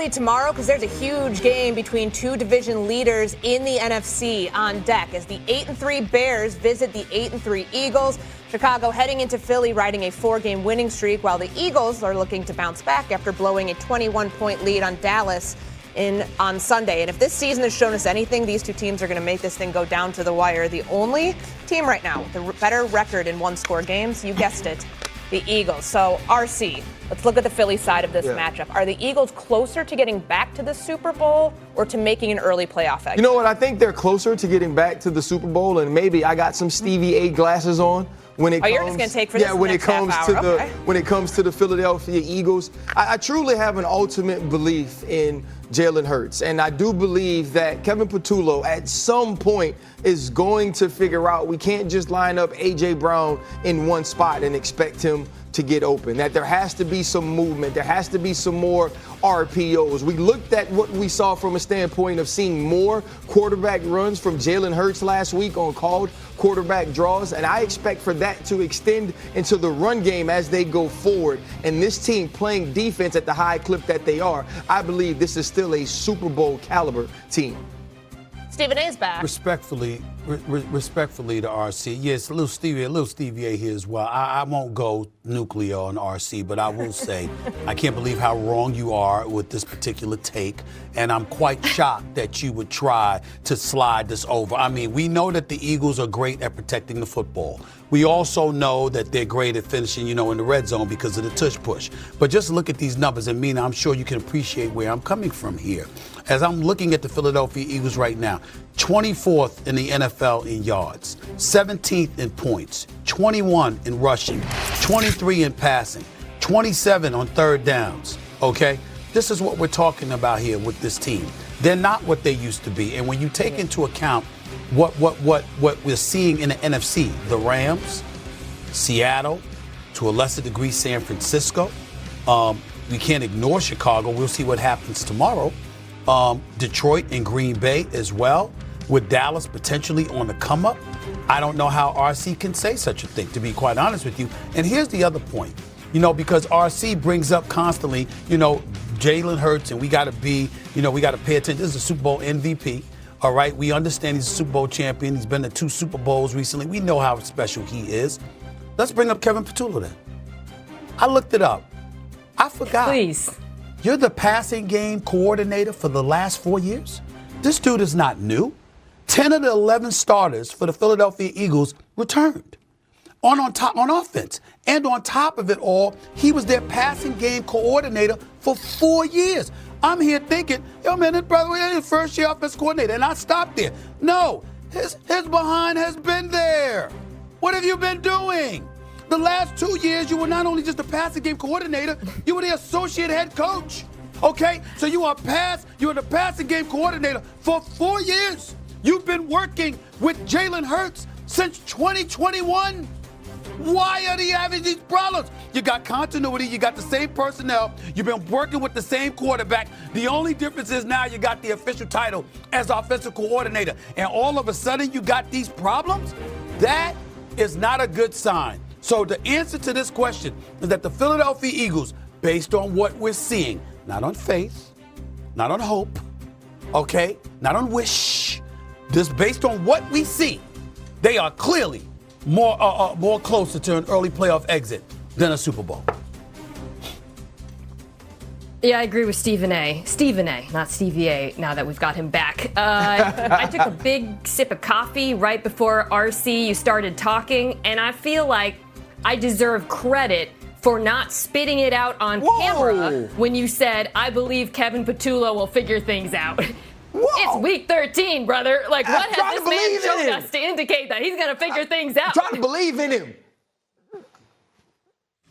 Philly tomorrow because there's a huge game between two division leaders in the NFC on deck as the 8-3 Bears visit the 8-3 Eagles. Chicago heading into Philly riding a 4-game winning streak while the Eagles are looking to bounce back after blowing a 21-point lead on Dallas on Sunday. And if this season has shown us anything, these two teams are going to make this thing go down to the wire. The only team right now with a better record in one-score games, you guessed it, the Eagles. So, RC, let's look at the Philly side of this matchup. Are the Eagles closer to getting back to the Super Bowl or to making an early playoff exit? You know what? I think they're closer to getting back to the Super Bowl, and maybe I got some Stevie A glasses on. When it comes, you're just going to take for this when next it comes half to hour. the when it comes to the Philadelphia Eagles, I truly have an ultimate belief in Jalen Hurts, and I do believe that Kevin Patullo at some point is going to figure out we can't just line up A.J. Brown in one spot and expect him to get open, that there has to be some movement, there has to be some more RPOs. We looked at what we saw from a standpoint of seeing more quarterback runs from Jalen Hurts last week on called quarterback draws, and I expect for that to extend into the run game as they go forward. And this team playing defense at the high clip that they are, I believe this is still a Super Bowl caliber team. Stephen A is back. Respectfully to RC, yes, a little Stevie A here as well. I won't go nuclear on RC, but I will say I can't believe how wrong you are with this particular take, and I'm quite shocked that you would try to slide this over. I mean, we know that the Eagles are great at protecting the football. We also know that they're great at finishing, in the red zone because of the tush push. But just look at these numbers, and Mina, I'm sure you can appreciate where I'm coming from here. As I'm looking at the Philadelphia Eagles right now, 24th in the NFL in yards, 17th in points, 21 in rushing, 23 in passing, 27 on third downs, okay? This is what we're talking about here with this team. They're not what they used to be. And when you take into account what we're seeing in the NFC, the Rams, Seattle, to a lesser degree San Francisco, we can't ignore Chicago. We'll see what happens tomorrow. Detroit and Green Bay as well, with Dallas potentially on the come up. I don't know how RC can say such a thing, to be quite honest with you. And here's the other point, because RC brings up constantly, Jalen Hurts, and we got to be, we got to pay attention. This is a Super Bowl MVP. All right, we understand he's a Super Bowl champion. He's been to 2 Super Bowls recently. We know how special he is. Let's bring up Kevin Patullo then. I looked it up. I forgot. Please. You're the passing game coordinator for the last 4 years? This dude is not new. 10 of the 11 starters for the Philadelphia Eagles returned on offense. And on top of it all, he was their passing game coordinator for 4 years. I'm here thinking, this brother was his first year offense coordinator, and I stopped there. No, his behind has been there. What have you been doing? The last 2 years, you were not only just a passing game coordinator, you were the associate head coach. Okay? So you are the passing game coordinator for 4 years. You've been working with Jalen Hurts since 2021. Why are they having these problems? You got continuity, you got the same personnel, you've been working with the same quarterback. The only difference is now you got the official title as offensive coordinator, and all of a sudden you got these problems? That is not a good sign. So the answer to this question is that the Philadelphia Eagles, based on what we're seeing, not on faith, not on hope, okay, not on wish, just based on what we see, they are clearly more closer to an early playoff exit than a Super Bowl. Yeah, I agree with Stephen A. Stephen A., not Stevie A, now that we've got him back. I took a big sip of coffee right before RC, you started talking, and I feel like I deserve credit for not spitting it out on camera when you said, I believe Kevin Patullo will figure things out. It's week 13, brother. Like, what has this man shown us to indicate that he's going to figure things out? Trying to believe in him.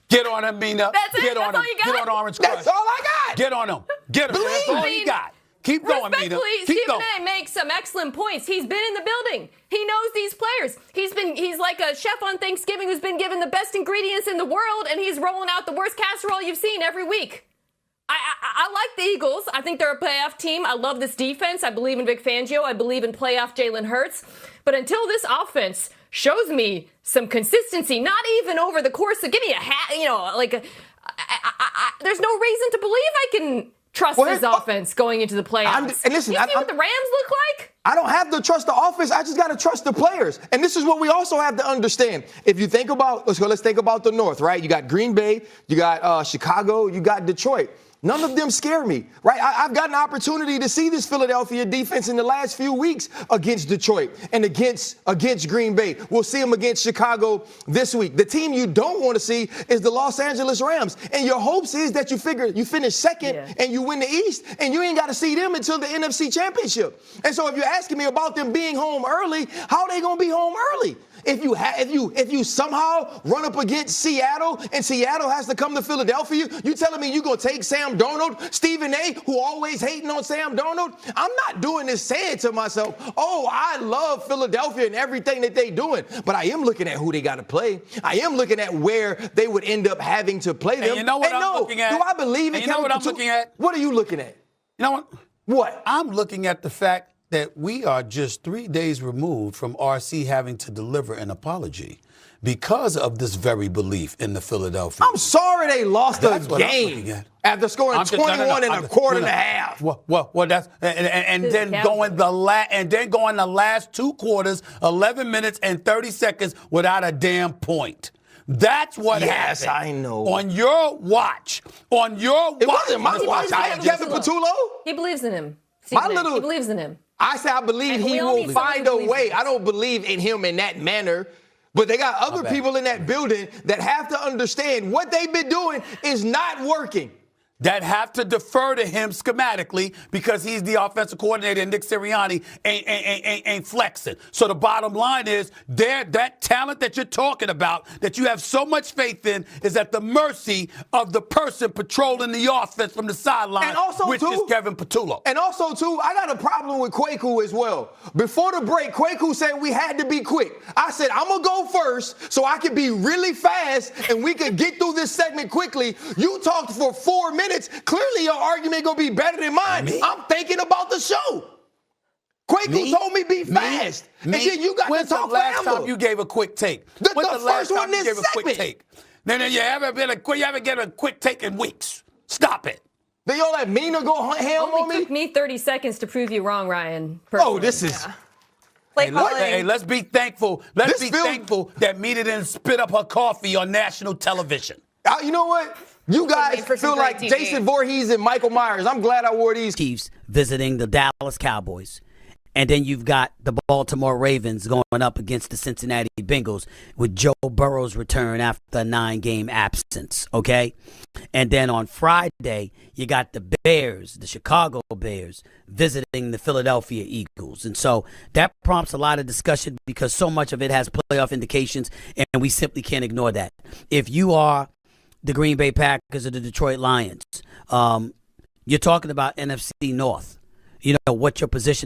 Get on him, Mina. That's it? Get on That's him. all you got? Get on Orange Crush. That's all I got. Get on him. Get him. That's all you got. Keep going, Mina. Respectfully, Stephen A. makes some excellent points. He's been in the building. He knows these players. He's like a chef on Thanksgiving who's been given the best ingredients in the world, and he's rolling out the worst casserole you've seen every week. I like the Eagles. I think they're a playoff team. I love this defense. I believe in Vic Fangio. I believe in playoff Jalen Hurts. But until this offense shows me some consistency, not even over the course of, give me a hat, there's no reason to believe I can trust this offense going into the playoffs. And listen, you see what the Rams look like? I don't have to trust the offense. I just got to trust the players. And this is what we also have to understand. If you think about, let's think about the North, right? You got Green Bay, you got Chicago, you got Detroit. None of them scare me, right? I've got an opportunity to see this Philadelphia defense in the last few weeks against Detroit and against Green Bay. We'll see them against Chicago this week. The team you don't want to see is the Los Angeles Rams. And your hopes is that you finish second and you win the East, and you ain't got to see them until the NFC Championship. And so if you're asking me about them being home early, how are they going to be home early? If you somehow run up against Seattle and Seattle has to come to Philadelphia, you telling me you're going to take Sam Darnold, Stephen A., who always hating on Sam Darnold? I'm not doing this saying to myself, oh, I love Philadelphia and everything that they doing. But I am looking at who they got to play. I am looking at where they would end up having to play them. And you know what I'm looking at? Do I believe it? You know what I'm looking at? What are you looking at? You know what? What? I'm looking at the fact that we are just 3 days removed from RC having to deliver an apology because of this very belief in the Philadelphia. I'm sorry they lost a game after scoring 21 in a quarter and a half. Well, that's and then going the last 2 quarters, 11 minutes and 30 seconds without a damn point. That's what happened. Yes, I know. On your watch. It wasn't my watch. Kevin Patullo. He believes in him. He believes in him. I say I believe he will find a way. I don't believe in him in that manner. But they got other people in that building that have to understand what they've been doing is not working. That have to defer to him schematically because he's the offensive coordinator and Nick Sirianni ain't flexing. So the bottom line is that talent that you're talking about, that you have so much faith in, is at the mercy of the person patrolling the offense from the sideline, which is Kevin Patullo. And also, too, I got a problem with Kwaku as well. Before the break, Kwaku said we had to be quick. I said, I'm going to go first so I can be really fast and we can get through this segment quickly. You talked for 4 minutes. Clearly, your argument going to be better than mine. I'm thinking about the show. Kwaku told me be fast. And then you got to talk forever. When's the last time you gave a quick take? The first one this segment. Then you haven't given a quick take in weeks. Stop it. Then y'all let Mina go ham on me? It took me 30 seconds to prove you wrong, Ryan. Personally. Oh, this is... Hey, let's be thankful. Let's be thankful that Mina didn't spit up her coffee on national television. You know what? You guys feel like TV. Jason Voorhees and Michael Myers. I'm glad I wore these. Chiefs visiting the Dallas Cowboys. And then you've got the Baltimore Ravens going up against the Cincinnati Bengals with Joe Burrow's return after a 9-game absence, okay? And then on Friday, you got the Bears, the Chicago Bears, visiting the Philadelphia Eagles. And so that prompts a lot of discussion because so much of it has playoff indications, and we simply can't ignore that. If you are the Green Bay Packers or the Detroit Lions, you're talking about NFC North. You know, what your positioning